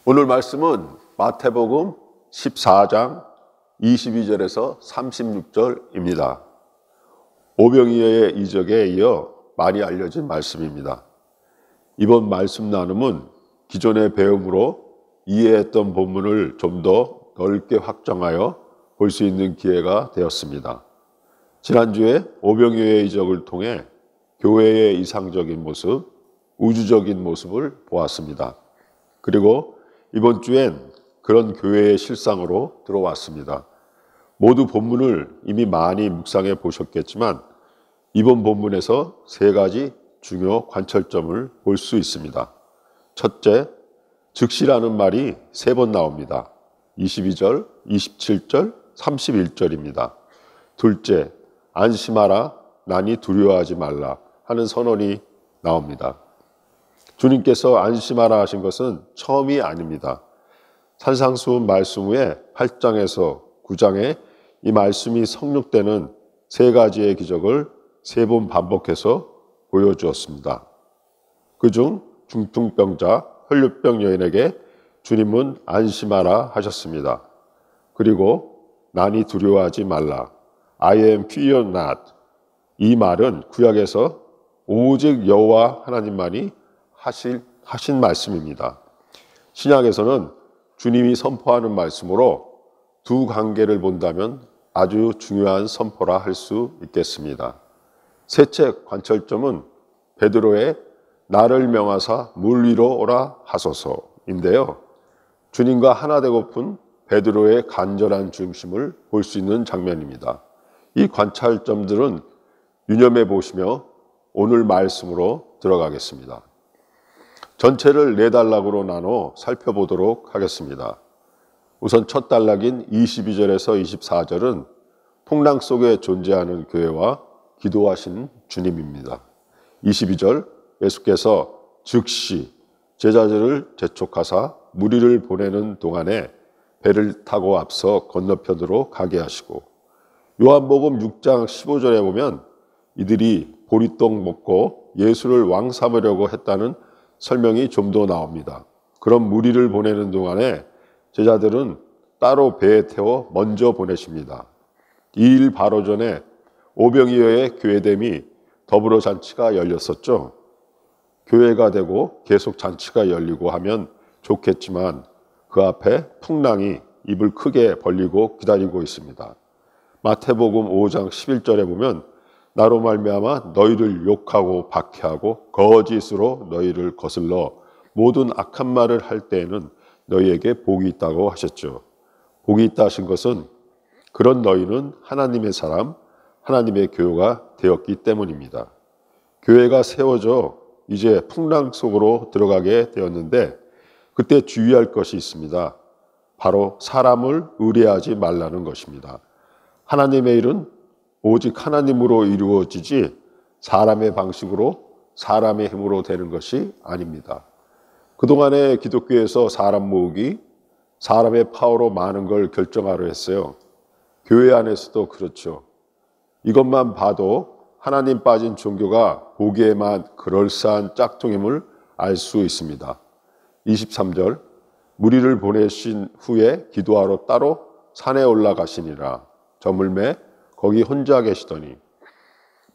오늘 말씀은 마태복음 14장 22절에서 36절입니다. 오병이어의 이적에 이어 많이 알려진 말씀입니다. 이번 말씀 나눔은 기존의 배움으로 이해했던 본문을 좀 더 넓게 확장하여 볼 수 있는 기회가 되었습니다. 지난주에 오병이어의 이적을 통해 교회의 이상적인 모습, 우주적인 모습을 보았습니다. 그리고 이번 주엔 그런 교회의 실상으로 들어왔습니다. 모두 본문을 이미 많이 묵상해 보셨겠지만 이번 본문에서 세 가지 중요 관철점을 볼 수 있습니다. 첫째, 즉시라는 말이 세 번 나옵니다. 22절, 27절, 31절입니다. 둘째, 안심하라, 나니 두려워하지 말라 하는 선언이 나옵니다. 주님께서 안심하라 하신 것은 처음이 아닙니다. 산상수훈 말씀 후에 8장에서 9장에 이 말씀이 성육되는 세 가지의 기적을 세 번 반복해서 보여주었습니다. 그중 중풍병자, 혈류병 여인에게 주님은 안심하라 하셨습니다. 그리고 나니 두려워하지 말라, I am fear not. 이 말은 구약에서 오직 여호와 하나님만이 하신 말씀입니다. 신약에서는 주님이 선포하는 말씀으로 두 관계를 본다면 아주 중요한 선포라 할 수 있겠습니다. 셋째 관철점은 베드로의 나를 명하사 물 위로 오라 하소서인데요. 주님과 하나 되고픈 베드로의 간절한 중심을 볼 수 있는 장면입니다. 이 관찰점들은 유념해 보시며 오늘 말씀으로 들어가겠습니다. 전체를 네 단락으로 나눠 살펴보도록 하겠습니다. 우선 첫 단락인 22절에서 24절은 풍랑 속에 존재하는 교회와 기도하신 주님입니다. 22절, 예수께서 즉시 제자들을 재촉하사 무리를 보내는 동안에 배를 타고 앞서 건너편으로 가게 하시고, 요한복음 6장 15절에 보면 이들이 보리떡 먹고 예수를 왕 삼으려고 했다는 설명이 좀 더 나옵니다. 그런 무리를 보내는 동안에 제자들은 따로 배에 태워 먼저 보내십니다. 이 일 바로 전에 오병이어의 교회됨이 더불어 잔치가 열렸었죠. 교회가 되고 계속 잔치가 열리고 하면 좋겠지만 그 앞에 풍랑이 입을 크게 벌리고 기다리고 있습니다. 마태복음 5장 11절에 보면 나로 말미암아 너희를 욕하고 박해하고 거짓으로 너희를 거슬러 모든 악한 말을 할 때에는 너희에게 복이 있다고 하셨죠. 복이 있다 하신 것은 그런 너희는 하나님의 사람, 하나님의 교회가 되었기 때문입니다. 교회가 세워져 이제 풍랑 속으로 들어가게 되었는데 그때 주의할 것이 있습니다. 바로 사람을 의뢰하지 말라는 것입니다. 하나님의 일은 오직 하나님으로 이루어지지 사람의 방식으로 사람의 힘으로 되는 것이 아닙니다. 그동안의 기독교에서 사람 모으기, 사람의 파워로 많은 걸 결정하려 했어요. 교회 안에서도 그렇죠. 이것만 봐도 하나님 빠진 종교가 보기에만 그럴싸한 짝퉁임을 알 수 있습니다. 23절, 무리를 보내신 후에 기도하러 따로 산에 올라가시니라. 저물매 거기 혼자 계시더니,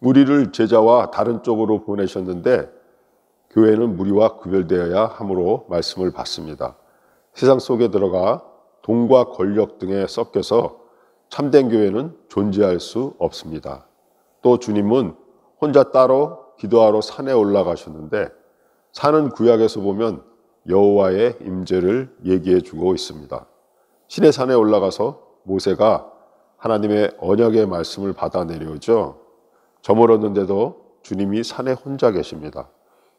무리를 제자와 다른 쪽으로 보내셨는데 교회는 무리와 구별되어야 함으로 말씀을 받습니다. 세상 속에 들어가 돈과 권력 등에 섞여서 참된 교회는 존재할 수 없습니다. 또 주님은 혼자 따로 기도하러 산에 올라가셨는데 산은 구약에서 보면 여호와의 임재를 얘기해 주고 있습니다. 시내 산에 올라가서 모세가 하나님의 언약의 말씀을 받아 내려오죠. 저물었는데도 주님이 산에 혼자 계십니다.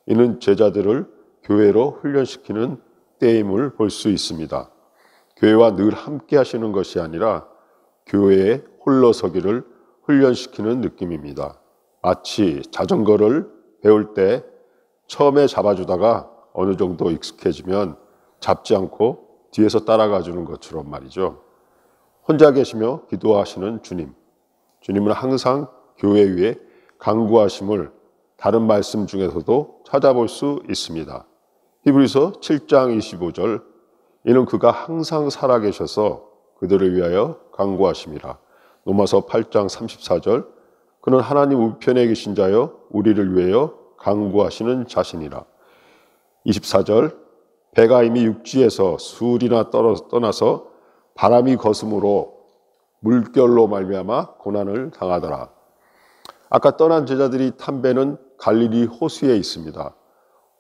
이는 제자들을 교회로 훈련시키는 때임을 볼 수 있습니다. 교회와 늘 함께 하시는 것이 아니라 교회에 홀로 서기를 훈련시키는 느낌입니다. 마치 자전거를 배울 때 처음에 잡아주다가 어느 정도 익숙해지면 잡지 않고 뒤에서 따라가 주는 것처럼 말이죠. 혼자 계시며 기도하시는 주님. 주님은 항상 교회 위에 강구하심을 다른 말씀 중에서도 찾아볼 수 있습니다. 히브리서 7장 25절, 이는 그가 항상 살아계셔서 그들을 위하여 간구하심이라. 로마서 8장 34절. 그는 하나님 우편에 계신 자여 우리를 위하여 간구하시는 자신이라. 24절. 배가 이미 육지에서 수리나 떠나서 바람이 거슴으로 물결로 말미암아 고난을 당하더라. 아까 떠난 제자들이 탄 배는 갈릴리 호수에 있습니다.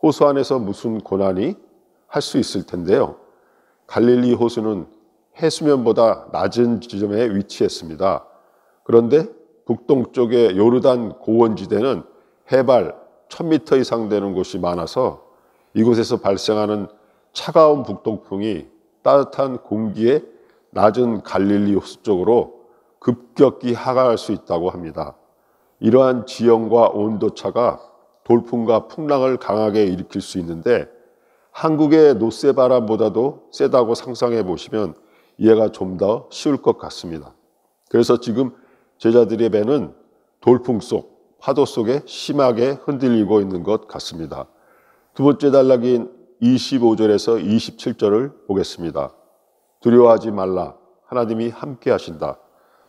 호수 안에서 무슨 고난이 할 수 있을 텐데요. 갈릴리 호수는 해수면보다 낮은 지점에 위치했습니다. 그런데 북동쪽의 요르단 고원지대는 해발 1000m 이상 되는 곳이 많아서 이곳에서 발생하는 차가운 북동풍이 따뜻한 공기의 낮은 갈릴리 호수 쪽으로 급격히 하강할 수 있다고 합니다. 이러한 지형과 온도차가 돌풍과 풍랑을 강하게 일으킬 수 있는데 한국의 노쇠바람보다도 세다고 상상해 보시면 이해가 좀 더 쉬울 것 같습니다. 그래서 지금 제자들의 배는 돌풍 속, 파도 속에 심하게 흔들리고 있는 것 같습니다. 두 번째 단락인 25절에서 27절을 보겠습니다. 두려워하지 말라. 하나님이 함께 하신다.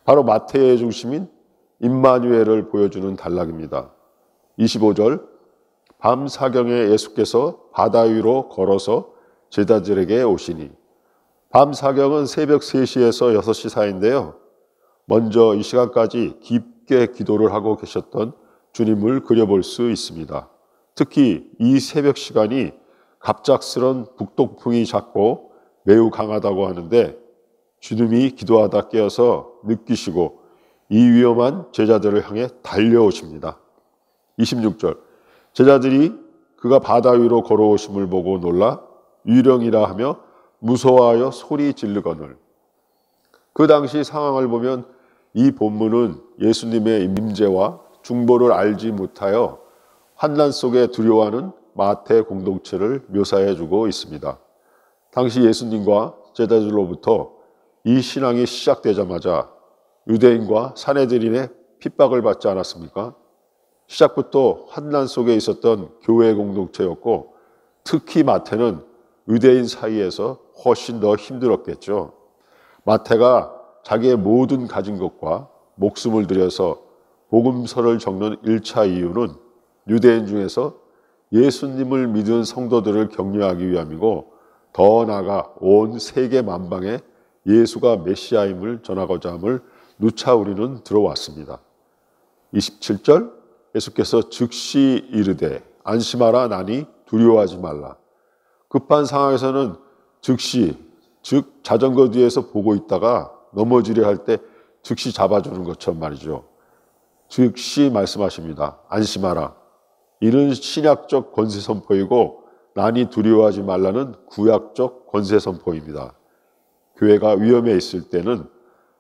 바로 마태의 중심인 임마누엘을 보여주는 단락입니다. 25절. 밤 사경에 예수께서 바다 위로 걸어서 제자들에게 오시니. 밤 사경은 새벽 3시에서 6시 사이인데요. 먼저 이 시간까지 깊게 기도를 하고 계셨던 주님을 그려볼 수 있습니다. 특히 이 새벽 시간이 갑작스런 북동풍이 잦고 매우 강하다고 하는데 주님이 기도하다 깨어서 느끼시고 이 위험한 제자들을 향해 달려오십니다. 26절. 제자들이 그가 바다 위로 걸어오심을 보고 놀라 유령이라 하며 무서워하여 소리 지르거늘. 그 당시 상황을 보면 이 본문은 예수님의 임재와 중보를 알지 못하여 환난 속에 두려워하는 마태 공동체를 묘사해 주고 있습니다. 당시 예수님과 제자들로부터 이 신앙이 시작되자마자 유대인과 사내들인의 핍박을 받지 않았습니까? 시작부터 환난 속에 있었던 교회 공동체였고 특히 마태는 유대인 사이에서 훨씬 더 힘들었겠죠. 마태가 자기의 모든 가진 것과 목숨을 들여서 복음서를 적는 1차 이유는 유대인 중에서 예수님을 믿은 성도들을 격려하기 위함이고 더 나아가 온 세계 만방에 예수가 메시아임을 전하고자 함을 누차 우리는 들어왔습니다. 27절. 예수께서 즉시 이르되 안심하라. 나니 두려워하지 말라. 급한 상황에서는 즉시, 즉 자전거 뒤에서 보고 있다가 넘어지려 할 때 즉시 잡아주는 것처럼 말이죠. 즉시 말씀하십니다. 안심하라. 이는 신약적 권세 선포이고 나니 두려워하지 말라는 구약적 권세 선포입니다. 교회가 위험에 있을 때는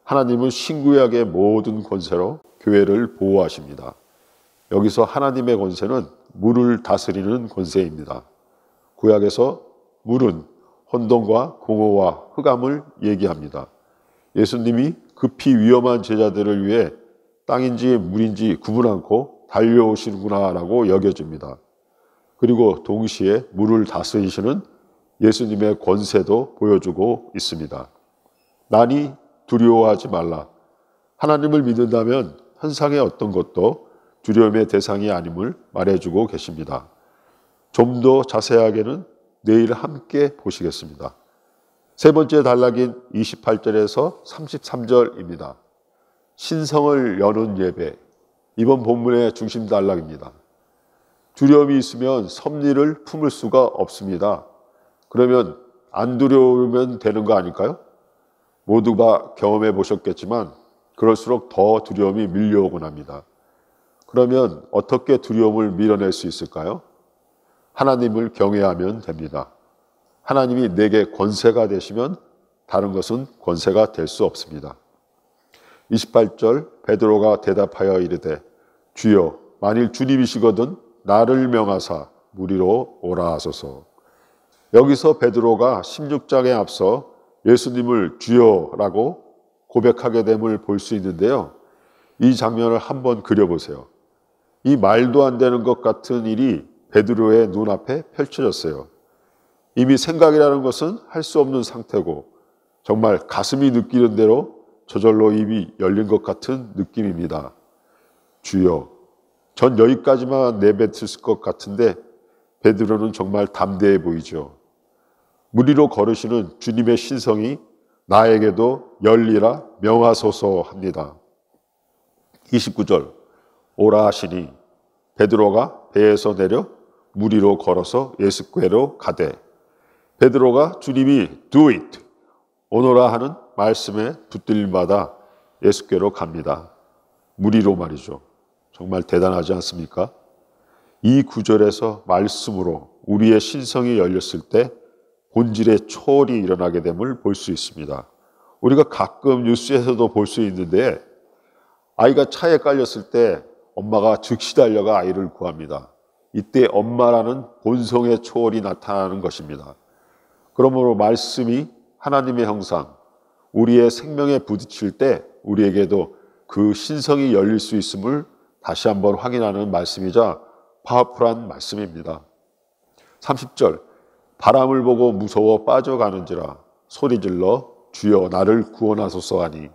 하나님은 신구약의 모든 권세로 교회를 보호하십니다. 여기서 하나님의 권세는 물을 다스리는 권세입니다. 구약에서 물은 혼돈과 공허와 흑암을 얘기합니다. 예수님이 급히 위험한 제자들을 위해 땅인지 물인지 구분 않고 달려오시는구나라고 여겨집니다. 그리고 동시에 물을 다스리시는 예수님의 권세도 보여주고 있습니다. 나니 두려워하지 말라. 하나님을 믿는다면 현상의 어떤 것도 두려움의 대상이 아님을 말해주고 계십니다. 좀 더 자세하게는 내일 함께 보시겠습니다. 세 번째 단락인 28절에서 33절입니다. 신성을 여는 예배. 이번 본문의 중심 단락입니다. 두려움이 있으면 섭리를 품을 수가 없습니다. 그러면 안 두려우면 되는 거 아닐까요? 모두가 경험해 보셨겠지만 그럴수록 더 두려움이 밀려오곤 합니다. 그러면 어떻게 두려움을 밀어낼 수 있을까요? 하나님을 경외하면 됩니다. 하나님이 내게 권세가 되시면 다른 것은 권세가 될 수 없습니다. 28절. 베드로가 대답하여 이르되 주여 만일 주님이시거든 나를 명하사 무리로 오라 하소서. 여기서 베드로가 16장에 앞서 예수님을 주여라고 고백하게 됨을 볼 수 있는데요. 이 장면을 한번 그려보세요. 이 말도 안 되는 것 같은 일이 베드로의 눈앞에 펼쳐졌어요. 이미 생각이라는 것은 할 수 없는 상태고 정말 가슴이 느끼는 대로 저절로 입이 열린 것 같은 느낌입니다. 주여, 전 여기까지만 내뱉을 것 같은데 베드로는 정말 담대해 보이죠. 물 위로 걸으시는 주님의 신성이 나에게도 열리라 명하소서 합니다. 29절, 오라 하시니 베드로가 배에서 내려 물 위로 걸어서 예수께로 가되, 베드로가 주님이 do it, 오너라 하는 말씀에 붙들림마다 예수께로 갑니다. 물 위로 말이죠. 정말 대단하지 않습니까? 이 구절에서 말씀으로 우리의 신성이 열렸을 때 본질의 초월이 일어나게 됨을 볼 수 있습니다. 우리가 가끔 뉴스에서도 볼 수 있는데 아이가 차에 깔렸을 때 엄마가 즉시 달려가 아이를 구합니다. 이때 엄마라는 본성의 초월이 나타나는 것입니다. 그러므로 말씀이 하나님의 형상, 우리의 생명에 부딪힐 때 우리에게도 그 신성이 열릴 수 있음을 다시 한번 확인하는 말씀이자 파워풀한 말씀입니다. 30절, 바람을 보고 무서워 빠져가는지라 소리질러 주여 나를 구원하소서 하니,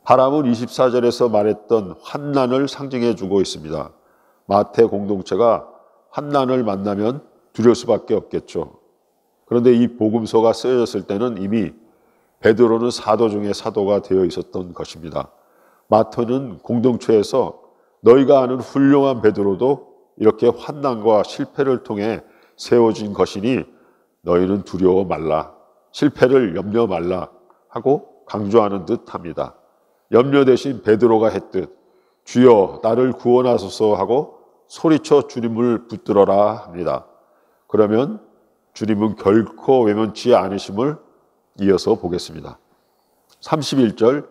바람은 24절에서 말했던 환난을 상징해 주고 있습니다. 마태 공동체가 환난을 만나면 두려울 수밖에 없겠죠. 그런데 이 복음서가 쓰여졌을 때는 이미 베드로는 사도 중에 사도가 되어 있었던 것입니다. 마태는 공동체에서 너희가 아는 훌륭한 베드로도 이렇게 환난과 실패를 통해 세워진 것이니 너희는 두려워 말라, 실패를 염려 말라 하고 강조하는 듯합니다. 염려 대신 베드로가 했듯 주여 나를 구원하소서 하고 소리쳐 주님을 붙들어라 합니다. 그러면 주님은 결코 외면치 않으심을 이어서 보겠습니다. 31절,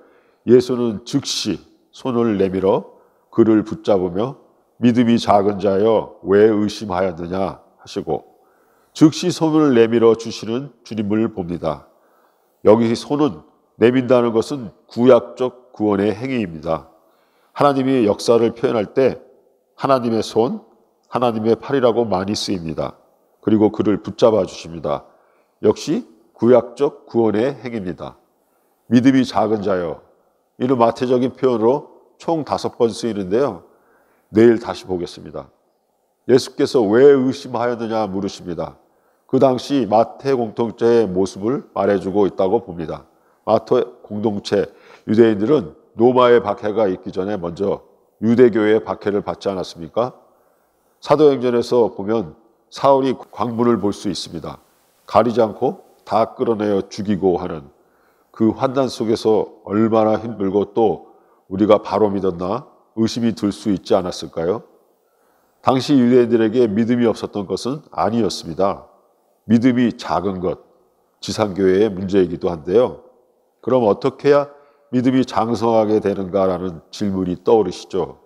예수는 즉시 손을 내밀어 그를 붙잡으며 믿음이 작은 자여 왜 의심하였느냐 하시고, 즉시 손을 내밀어 주시는 주님을 봅니다. 여기 손은 내민다는 것은 구약적 구원의 행위입니다. 하나님이 역사를 표현할 때 하나님의 손, 하나님의 팔이라고 많이 쓰입니다. 그리고 그를 붙잡아 주십니다. 역시 구약적 구원의 행위입니다. 믿음이 작은 자여, 이는 마태적인 표현으로 총 5번 쓰이는데요. 내일 다시 보겠습니다. 예수께서 왜 의심하였느냐 물으십니다. 그 당시 마태 공동체의 모습을 말해주고 있다고 봅니다. 마태 공동체 유대인들은 로마의 박해가 있기 전에 먼저 유대교의 박해를 받지 않았습니까? 사도행전에서 보면 사울이 광문을 볼 수 있습니다. 가리지 않고 다 끌어내어 죽이고 하는 그 환난 속에서 얼마나 힘들고 또 우리가 바로 믿었나 의심이 들 수 있지 않았을까요? 당시 유대인들에게 믿음이 없었던 것은 아니었습니다. 믿음이 작은 것, 지상교회의 문제이기도 한데요. 그럼 어떻게 해야 믿음이 장성하게 되는가라는 질문이 떠오르시죠.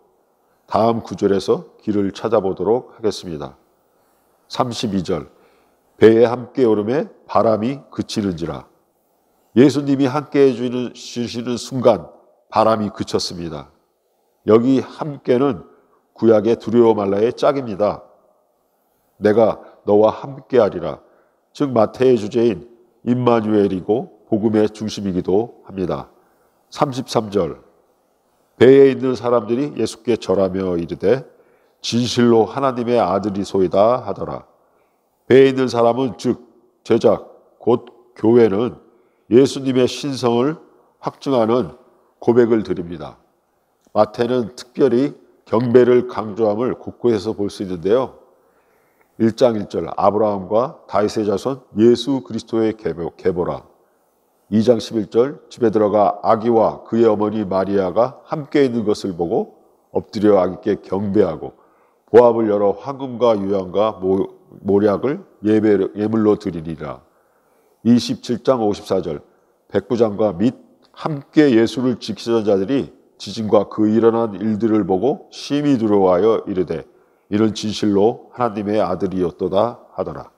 다음 구절에서 길을 찾아보도록 하겠습니다. 32절, 배에 함께 오름에 바람이 그치는지라. 예수님이 함께 해주시는 순간 바람이 그쳤습니다. 여기 함께는 구약의 두려워 말라의 짝입니다. 내가 너와 함께하리라. 즉 마태의 주제인 임마누엘이고 복음의 중심이기도 합니다. 33절, 배에 있는 사람들이 예수께 절하며 이르되 진실로 하나님의 아들이소이다 하더라. 배에 있는 사람은 즉 제작 곧 교회는 예수님의 신성을 확증하는 고백을 드립니다. 마태는 특별히 경배를 강조함을 곳곳에서 볼 수 있는데요. 1장 1절 아브라함과 다윗의 자손 예수 그리스도의 계보라. 2장 11절 집에 들어가 아기와 그의 어머니 마리아가 함께 있는 것을 보고 엎드려 아기께 경배하고 보합을 열어 황금과 유향과 모략을 예물로 드리니라. 27장 54절 백부장과 및 함께 예수를 지키던 자들이 지진과 그 일어난 일들을 보고 심히 두려워하여 이르되 이는 진실로 하나님의 아들이었도다 하더라.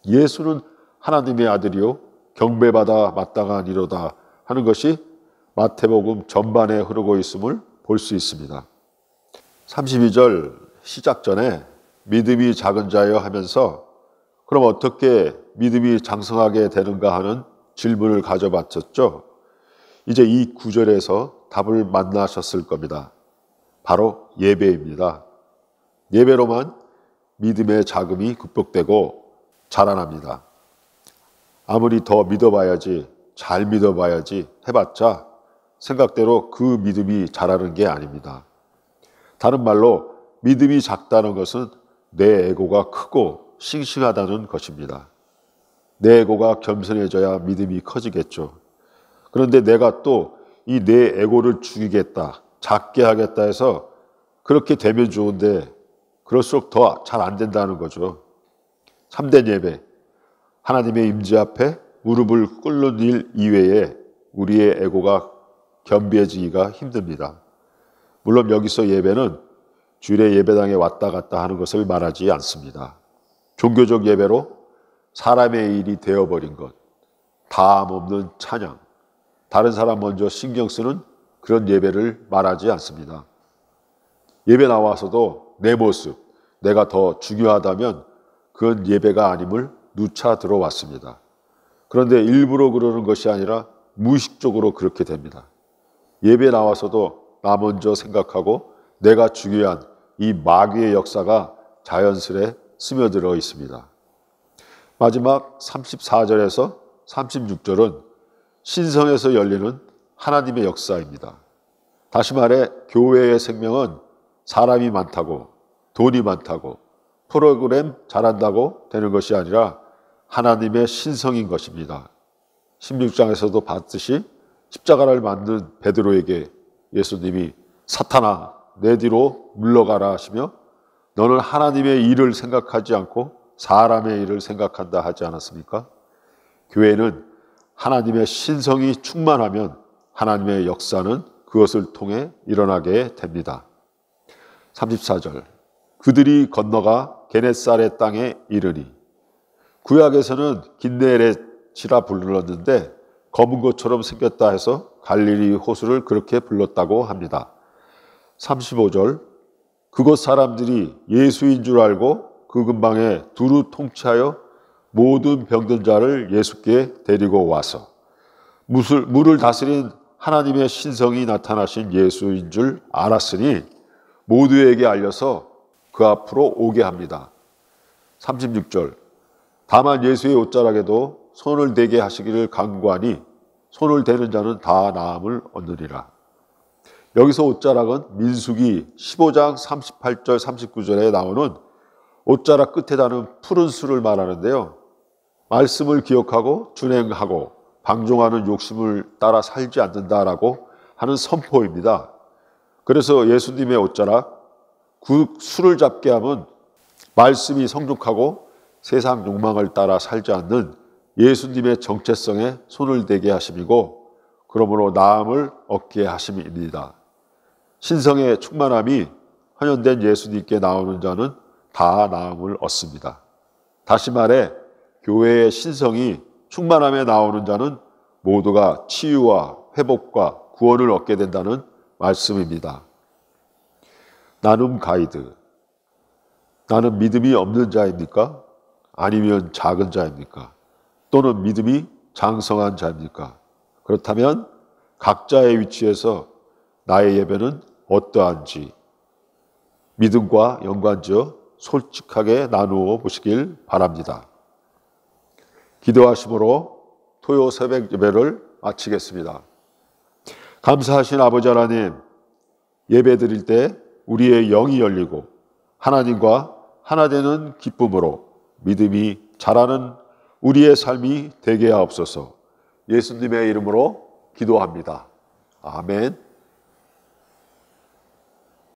예수는 하나님의 아들이요 경배받아 마땅하니로다 하는 것이 마태복음 전반에 흐르고 있음을 볼 수 있습니다. 32절 시작 전에 믿음이 작은 자여 하면서 그럼 어떻게 믿음이 장성하게 되는가 하는 질문을 가져봤었죠. 이제 이 구절에서 답을 만나셨을 겁니다. 바로 예배입니다. 예배로만 믿음의 자금이 극복되고 자라납니다. 아무리 더 믿어봐야지, 잘 믿어봐야지 해봤자 생각대로 그 믿음이 자라는 게 아닙니다. 다른 말로 믿음이 작다는 것은 내 에고가 크고 싱싱하다는 것입니다. 내 에고가 겸손해져야 믿음이 커지겠죠. 그런데 내가 또 이 내 에고를 죽이겠다, 작게 하겠다 해서 그렇게 되면 좋은데 그럴수록 더 잘 안 된다는 거죠. 참된 예배, 하나님의 임재 앞에 무릎을 꿇는 일 이외에 우리의 에고가 겸비해지기가 힘듭니다. 물론 여기서 예배는 주일에 예배당에 왔다 갔다 하는 것을 말하지 않습니다. 종교적 예배로 사람의 일이 되어버린 것, 다음 없는 찬양, 다른 사람 먼저 신경 쓰는 그런 예배를 말하지 않습니다. 예배 나와서도 내 모습, 내가 더 중요하다면 그건 예배가 아님을 누차 들어왔습니다. 그런데 일부러 그러는 것이 아니라 무의식적으로 그렇게 됩니다. 예배 나와서도 나 먼저 생각하고 내가 중요한 이 마귀의 역사가 자연스레 스며들어 있습니다. 마지막 34절에서 36절은 신성에서 열리는 하나님의 역사입니다. 다시 말해 교회의 생명은 사람이 많다고, 돈이 많다고, 프로그램 잘한다고 되는 것이 아니라 하나님의 신성인 것입니다. 16장에서도 봤듯이 십자가를 만든 베드로에게 예수님이 사탄아 내 뒤로 물러가라 하시며 너는 하나님의 일을 생각하지 않고 사람의 일을 생각한다 하지 않았습니까? 교회는 하나님의 신성이 충만하면 하나님의 역사는 그것을 통해 일어나게 됩니다. 34절 그들이 건너가 게네사렛 땅에 이르니 구약에서는 긴네렛이라 불렀는데 검은 것처럼 생겼다 해서 갈릴리 호수를 그렇게 불렀다고 합니다. 35절 그곳 사람들이 예수인 줄 알고 그 근방에 두루 통치하여 모든 병든 자를 예수께 데리고 와서 물을 다스린 하나님의 신성이 나타나신 예수인 줄 알았으니 모두에게 알려서 그 앞으로 오게 합니다. 36절 다만 예수의 옷자락에도 손을 대게 하시기를 간구하니 손을 대는 자는 다 나음을 얻으리라. 여기서 옷자락은 민수기 15장 38절 39절에 나오는 옷자락 끝에 다는 푸른 술을 말하는데요. 말씀을 기억하고 준행하고 방종하는 욕심을 따라 살지 않는다라고 하는 선포입니다. 그래서 예수님의 옷자락, 그 술을 잡게 하면 말씀이 성숙하고 세상 욕망을 따라 살지 않는 예수님의 정체성에 손을 대게 하심이고 그러므로 나음을 얻게 하심입니다. 신성의 충만함이 헌현된 예수님께 나오는 자는 다 나음을 얻습니다. 다시 말해 교회의 신성이 충만함에 나오는 자는 모두가 치유와 회복과 구원을 얻게 된다는 말씀입니다. 나눔 가이드. 나는 믿음이 없는 자입니까? 아니면 작은 자입니까? 또는 믿음이 장성한 자입니까? 그렇다면 각자의 위치에서 나의 예배는 어떠한지 믿음과 연관지어 솔직하게 나누어 보시길 바랍니다. 기도하심으로 토요 새벽 예배를 마치겠습니다. 감사하신 아버지 하나님, 예배 드릴 때 우리의 영이 열리고 하나님과 하나 되는 기쁨으로 믿음이 자라는 우리의 삶이 되게 하옵소서. 예수님의 이름으로 기도합니다. 아멘.